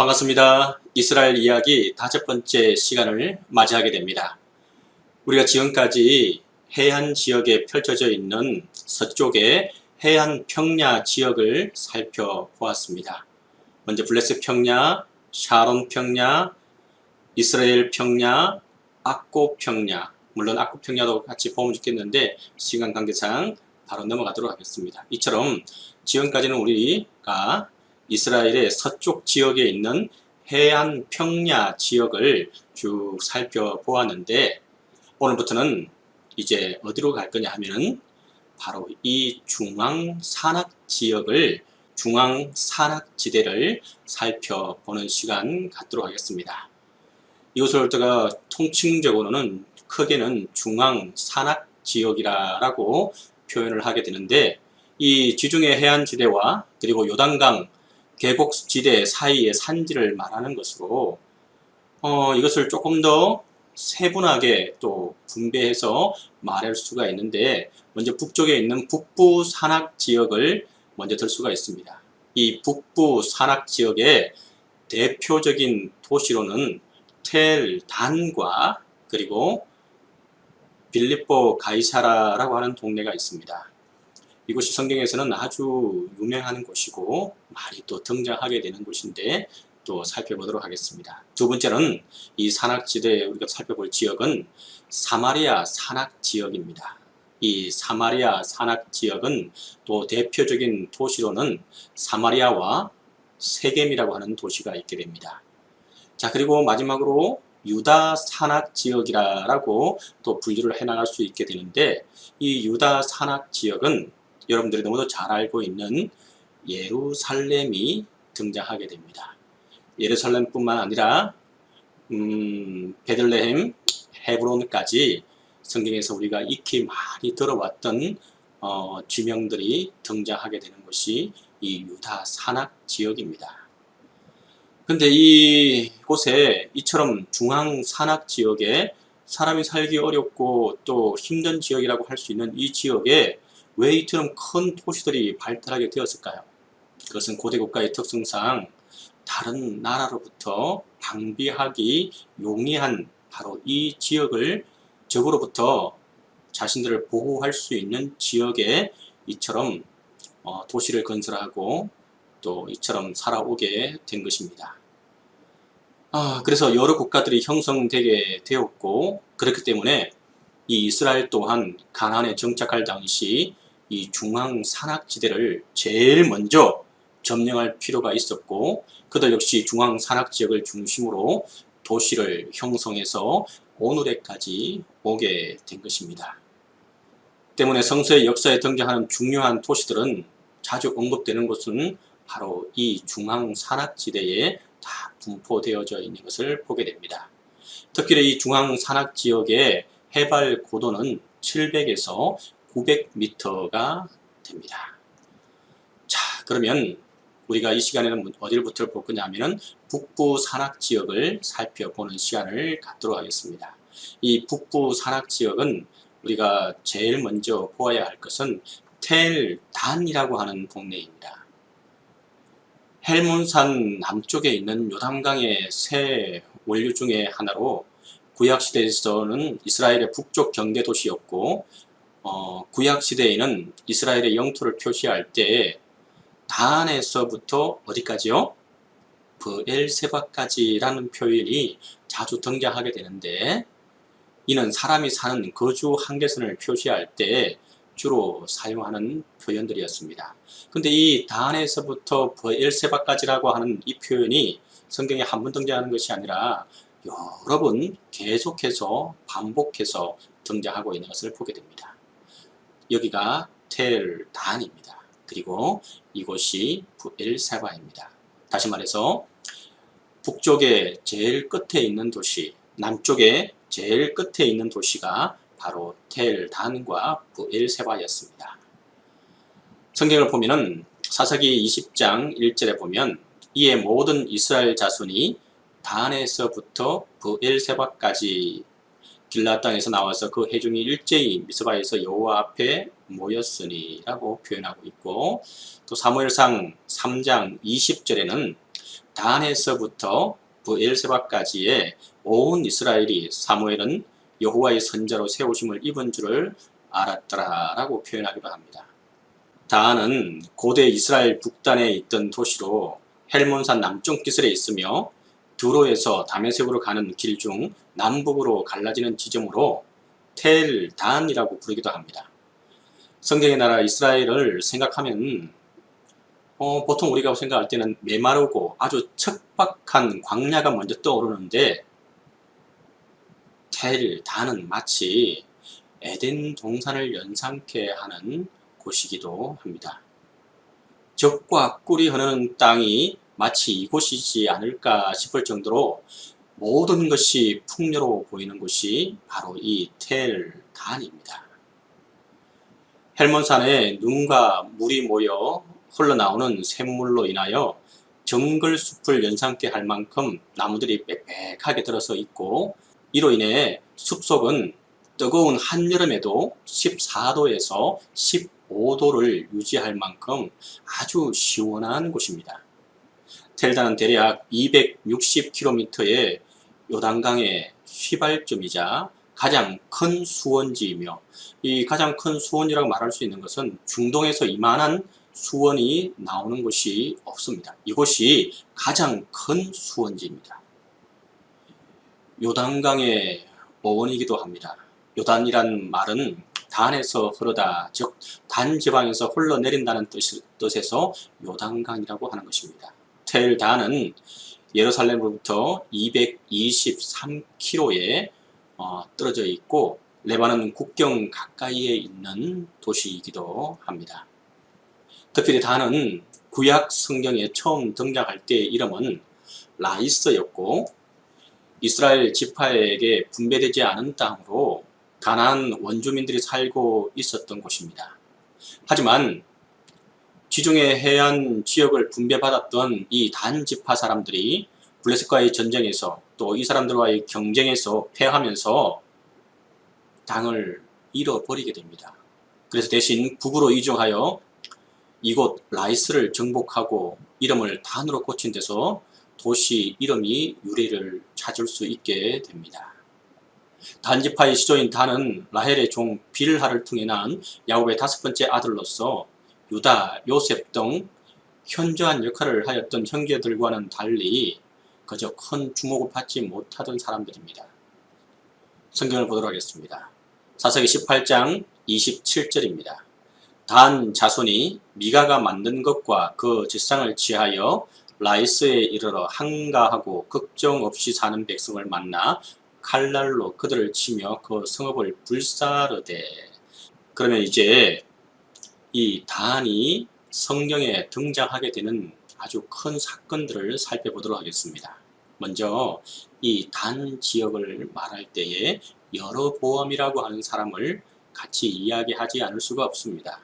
반갑습니다. 이스라엘 이야기 5번째 시간을 맞이하게 됩니다. 우리가 지금까지 해안 지역에 펼쳐져 있는 서쪽의 해안 평야 지역을 살펴보았습니다. 먼저 블레셋 평야, 샤론 평야, 이스라엘 평야, 악고 평야, 물론 악고 평야도 같이 보면 좋겠는데 시간 관계상 바로 넘어가도록 하겠습니다. 이처럼 지금까지는 우리가 이스라엘의 서쪽 지역에 있는 해안 평야 지역을 쭉 살펴보았는데 오늘부터는 이제 어디로 갈 거냐 하면은 바로 이 중앙 산악 지역을 중앙 산악 지대를 살펴보는 시간 갖도록 하겠습니다. 이것을 제가 통칭적으로는 크게는 중앙 산악 지역이라고 표현을 하게 되는데 이 지중해 해안 지대와 그리고 요단강 계곡 지대 사이의 산지를 말하는 것으로 이것을 조금 더 세분하게 또 분배해서 말할 수가 있는데 먼저 북쪽에 있는 북부 산악 지역을 먼저 들 수가 있습니다. 이 북부 산악 지역의 대표적인 도시로는 텔 단과 그리고 빌립보 가이사라라고 하는 동네가 있습니다. 이곳이 성경에서는 아주 유명한 곳이고 많이 또 등장하게 되는 곳인데 또 살펴보도록 하겠습니다. 두 번째는 이 산악지대에 우리가 살펴볼 지역은 사마리아 산악지역입니다. 이 사마리아 산악지역은 또 대표적인 도시로는 사마리아와 세겜이라고 하는 도시가 있게 됩니다. 자, 그리고 마지막으로 유다 산악지역이라고 또 분류를 해나갈 수 있게 되는데 이 유다 산악지역은 여러분들이 너무도 잘 알고 있는 예루살렘이 등장하게 됩니다. 예루살렘뿐만 아니라 베들레헴, 헤브론까지 성경에서 우리가 익히 많이 들어왔던 지명들이 등장하게 되는 것이 이 유다 산악 지역입니다. 근데 이곳에 이처럼 중앙 산악 지역에 사람이 살기 어렵고 또 힘든 지역이라고 할 수 있는 이 지역에 왜 이처럼 큰 도시들이 발달하게 되었을까요? 그것은 고대 국가의 특성상 다른 나라로부터 방비하기 용이한 바로 이 지역을 적으로부터 자신들을 보호할 수 있는 지역에 이처럼 도시를 건설하고 또 이처럼 살아오게 된 것입니다. 그래서 여러 국가들이 형성되게 되었고 그렇기 때문에 이 이스라엘 또한 가나안에 정착할 당시 이 중앙 산악지대를 제일 먼저 점령할 필요가 있었고 그들 역시 중앙 산악지역을 중심으로 도시를 형성해서 오늘에까지 오게 된 것입니다. 때문에 성서의 역사에 등장하는 중요한 도시들은 자주 언급되는 곳은 바로 이 중앙 산악지대에 다 분포되어져 있는 것을 보게 됩니다. 특히 이 중앙 산악지역의 해발 고도는 700에서 900m가 됩니다. 자, 그러면 우리가 이 시간에는 어디부터 볼 거냐 하면은 북부 산악 지역을 살펴보는 시간을 갖도록 하겠습니다. 이 북부 산악 지역은 우리가 제일 먼저 보아야 할 것은 텔 단이라고 하는 동네입니다. 헬몬산 남쪽에 있는 요단강의 세 원류 중에 하나로 구약시대에서는 이스라엘의 북쪽 경계도시였고 구약시대에는 이스라엘의 영토를 표시할 때 단에서부터 어디까지요? 브엘세바까지라는 표현이 자주 등장하게 되는데 이는 사람이 사는 거주 한계선을 표시할 때 주로 사용하는 표현들이었습니다. 근데 이 단에서부터 브엘세바까지라고 하는 이 표현이 성경에 한 번 등장하는 것이 아니라 여러 번 계속해서 반복해서 등장하고 있는 것을 보게 됩니다. 여기가 텔 단입니다. 그리고 이곳이 브엘세바입니다. 다시 말해서 북쪽에 제일 끝에 있는 도시, 남쪽에 제일 끝에 있는 도시가 바로 텔 단과 브엘세바였습니다. 성경을 보면은 사사기 20장 1절에 보면 이에 모든 이스라엘 자손이 단에서부터 브엘세바까지 길라 땅에서 나와서 그 회중이 일제히 미스바에서 여호와 앞에 모였으니 라고 표현하고 있고 또 사무엘상 3장 20절에는 단에서부터 브엘세바까지의 온 이스라엘이 사무엘은 여호와의 선자로 세우심을 입은 줄을 알았더라 라고 표현하기도 합니다. 단은 고대 이스라엘 북단에 있던 도시로 헬몬산 남쪽 기슬에 있으며 두로에서 다메섹으로 가는 길 중 남북으로 갈라지는 지점으로 텔 단이라고 부르기도 합니다. 성경의 나라 이스라엘을 생각하면 보통 우리가 생각할 때는 메마르고 아주 척박한 광야가 먼저 떠오르는데 텔 단은 마치 에덴 동산을 연상케 하는 곳이기도 합니다. 적과 꿀이 흐르는 땅이 마치 이곳이지 않을까 싶을 정도로 모든 것이 풍요로워 보이는 곳이 바로 이 텔 단입니다. 헬몬산에 눈과 물이 모여 흘러나오는 샘물로 인하여 정글 숲을 연상케 할 만큼 나무들이 빽빽하게 들어서 있고, 이로 인해 숲속은 뜨거운 한여름에도 14도에서 15도를 유지할 만큼 아주 시원한 곳입니다. 텔단은 대략 260km의 요단강의 휘발점이자 가장 큰 수원지이며, 이 가장 큰 수원이라고 말할 수 있는 것은 중동에서 이만한 수원이 나오는 곳이 없습니다. 이곳이 가장 큰 수원지입니다. 요단강의 어원이기도 합니다. 요단이란 말은 단에서 흐르다, 즉 단지방에서 흘러내린다는 뜻에서 요단강이라고 하는 것입니다. 텔단은 예루살렘으로부터 223km에 떨어져 있고 레바논 국경 가까이에 있는 도시이기도 합니다. 특별히 단은 구약 성경에 처음 등장할 때의 이름은 라이스였고, 이스라엘 지파에게 분배되지 않은 땅으로 가나안 원주민들이 살고 있었던 곳입니다. 하지만 지중해 해안 지역을 분배받았던 이 단 지파 사람들이 블레셋과의 전쟁에서 또 이 사람들과의 경쟁에서 패하면서 땅을 잃어버리게 됩니다. 그래서 대신 북으로 이주하여 이곳 라이스를 정복하고 이름을 단으로 고친 데서 도시 이름이 유래를 찾을 수 있게 됩니다. 단지파의 시조인 단은 라헬의 종 빌하를 통해 난 야곱의 5번째 아들로서 유다, 요셉 등 현저한 역할을 하였던 형제들과는 달리 그저 큰 주목을 받지 못하던 사람들입니다. 성경을 보도록 하겠습니다. 사사기 18장 27절입니다. 단 자손이 미가가 만든 것과 그 제상을 취하여 라이스에 이르러 한가하고 걱정 없이 사는 백성을 만나 칼날로 그들을 치며 그 성읍을 불사르되. 그러면 이제 이 단이 성경에 등장하게 되는 아주 큰 사건들을 살펴보도록 하겠습니다. 먼저 이 단 지역을 말할 때에 여로보암이라고 하는 사람을 같이 이야기하지 않을 수가 없습니다.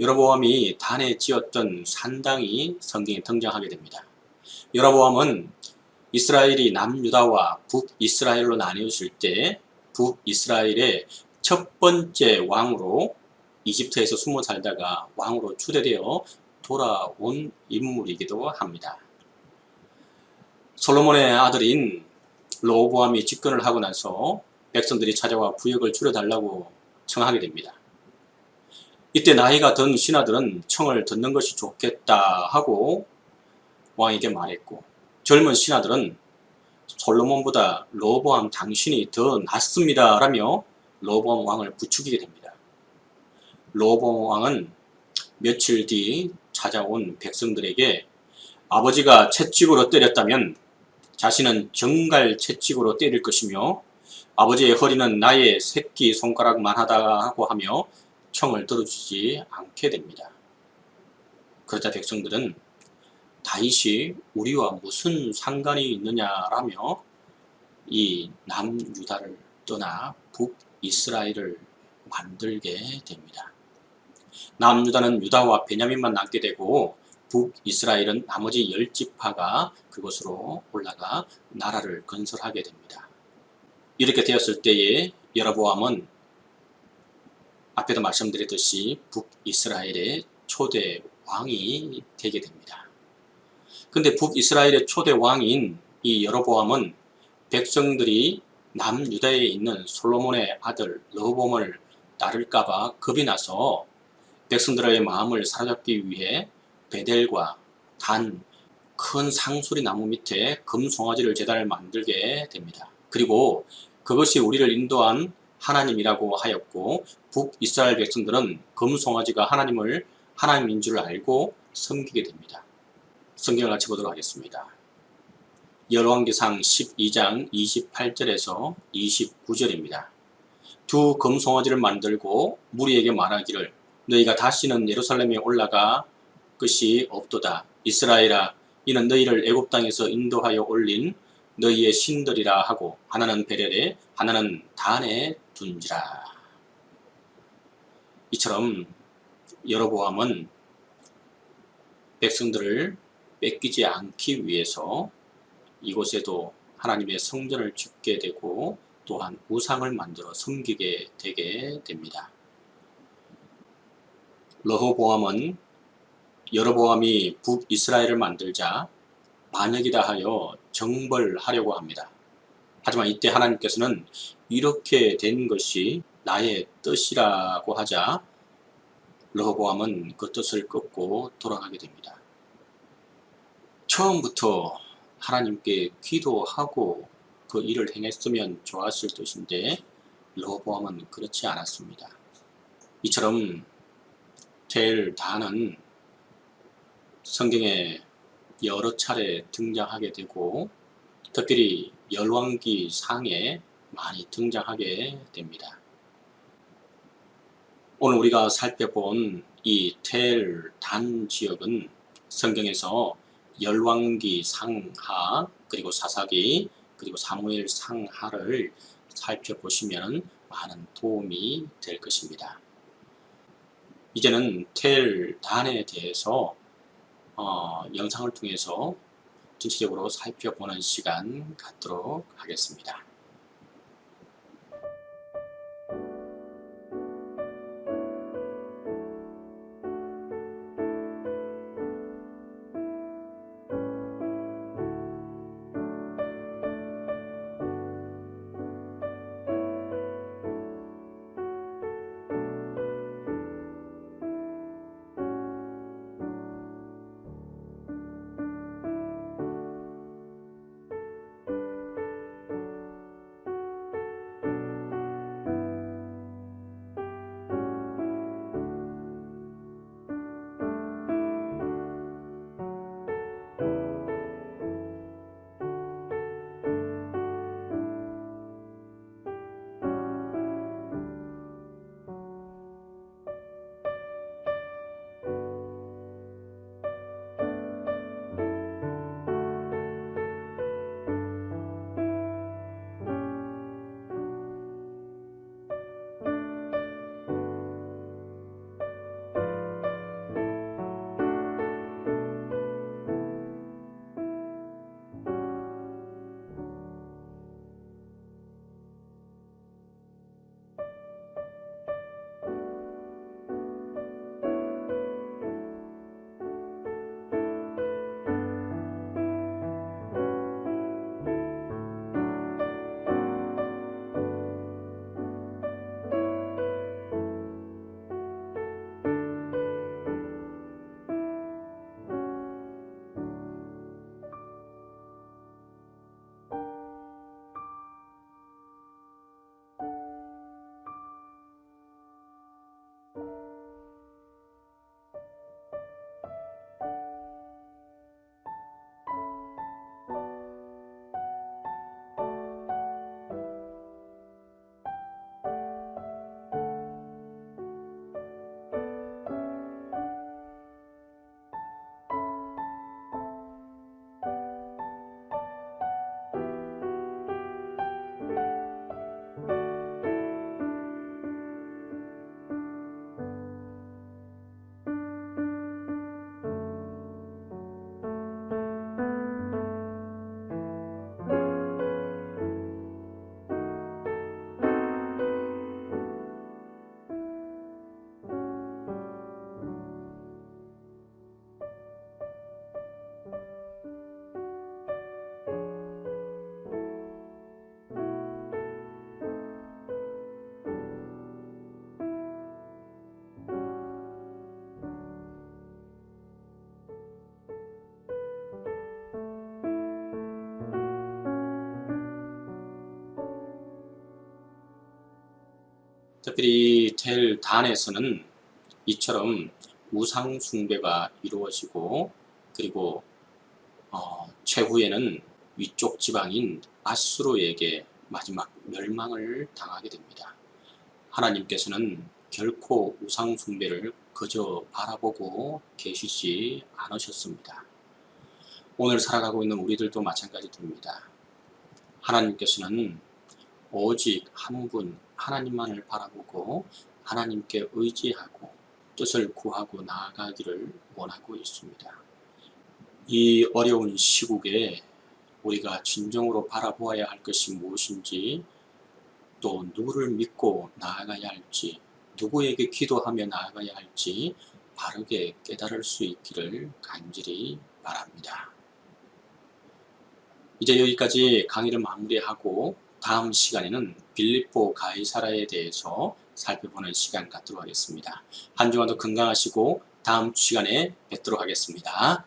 여로보암이 단에 지었던 산당이 성경에 등장하게 됩니다. 여로보암은 이스라엘이 남유다와 북이스라엘로 나뉘어질 때 북이스라엘의 첫 번째 왕으로 이집트에서 숨어 살다가 왕으로 추대되어 돌아온 인물이기도 합니다. 솔로몬의 아들인 르호보암이 집권을 하고 나서 백성들이 찾아와 구역을 줄여달라고 청하게 됩니다. 이때 나이가 든 신하들은 청을 듣는 것이 좋겠다 하고 왕에게 말했고, 젊은 신하들은 솔로몬보다 르호보암 당신이 더 낫습니다 라며 르호보암 왕을 부추기게 됩니다. 르호보암 왕은 며칠 뒤 찾아온 백성들에게 아버지가 채찍으로 때렸다면 자신은 정갈 채찍으로 때릴 것이며 아버지의 허리는 나의 새끼 손가락만 하다고 하며 청을 들어주지 않게 됩니다. 그러자 백성들은 다윗이 우리와 무슨 상관이 있느냐라며 이 남유다를 떠나 북이스라엘을 만들게 됩니다. 남유다는 유다와 베냐민만 남게 되고 북이스라엘은 나머지 10지파가 그곳으로 올라가 나라를 건설하게 됩니다. 이렇게 되었을 때에 여로보암은 앞에도 말씀드렸듯이 북이스라엘의 초대 왕이 되게 됩니다. 근데 북이스라엘의 초대 왕인 이 여로보암은 백성들이 남유다에 있는 솔로몬의 아들 르호보암을 따를까봐 겁이 나서 백성들의 마음을 사로잡기 위해 베델과 단, 큰 상수리 나무 밑에 금송아지를 제단을 만들게 됩니다. 그리고 그것이 우리를 인도한 하나님이라고 하였고, 북이스라엘 백성들은 금송아지가 하나님인 줄 알고 섬기게 됩니다. 성경을 같이 보도록 하겠습니다. 열왕기상 12장 28절에서 29절입니다. 두 금송아지를 만들고 무리에게 말하기를 너희가 다시는 예루살렘에 올라가 것이 없도다. 이스라엘아, 이는 너희를 애굽 땅에서 인도하여 올린 너희의 신들이라 하고 하나는 베렐에 하나는 단에 둔지라. 이처럼 여로보암은 백성들을 뺏기지 않기 위해서 이곳에도 하나님의 성전을 짓게 되고 또한 우상을 만들어 섬기게 되게 됩니다. 르호보암은 여로보암이 북이스라엘을 만들자 반역이다 하여 정벌하려고 합니다. 하지만 이때 하나님께서는 이렇게 된 것이 나의 뜻이라고 하자 르호보암은 그 뜻을 끊고 돌아가게 됩니다. 처음부터 하나님께 기도하고 그 일을 행했으면 좋았을 것인데 르호보암은 그렇지 않았습니다. 이처럼 텔 단은 성경에 여러 차례 등장하게 되고 특별히 열왕기 상에 많이 등장하게 됩니다. 오늘 우리가 살펴본 이 텔 단 지역은 성경에서 열왕기 상하 그리고 사사기 그리고 사무엘 상하를 살펴보시면 많은 도움이 될 것입니다. 이제는 텔 단에 대해서 영상을 통해서 전체적으로 살펴보는 시간 갖도록 하겠습니다. 특별히 텔단에서는 이처럼 우상 숭배가 이루어지고, 그리고 최후에는 위쪽 지방인 아수르에게 마지막 멸망을 당하게 됩니다. 하나님께서는 결코 우상 숭배를 그저 바라보고 계시지 않으셨습니다. 오늘 살아가고 있는 우리들도 마찬가지입니다. 하나님께서는 오직 한 분 하나님만을 바라보고 하나님께 의지하고 뜻을 구하고 나아가기를 원하고 있습니다. 이 어려운 시국에 우리가 진정으로 바라보아야 할 것이 무엇인지, 또 누구를 믿고 나아가야 할지, 누구에게 기도하며 나아가야 할지 바르게 깨달을 수 있기를 간절히 바랍니다. 이제 여기까지 강의를 마무리하고 다음 시간에는 빌립보 가이사라에 대해서 살펴보는 시간 갖도록 하겠습니다. 한 주간도 건강하시고 다음 시간에 뵙도록 하겠습니다.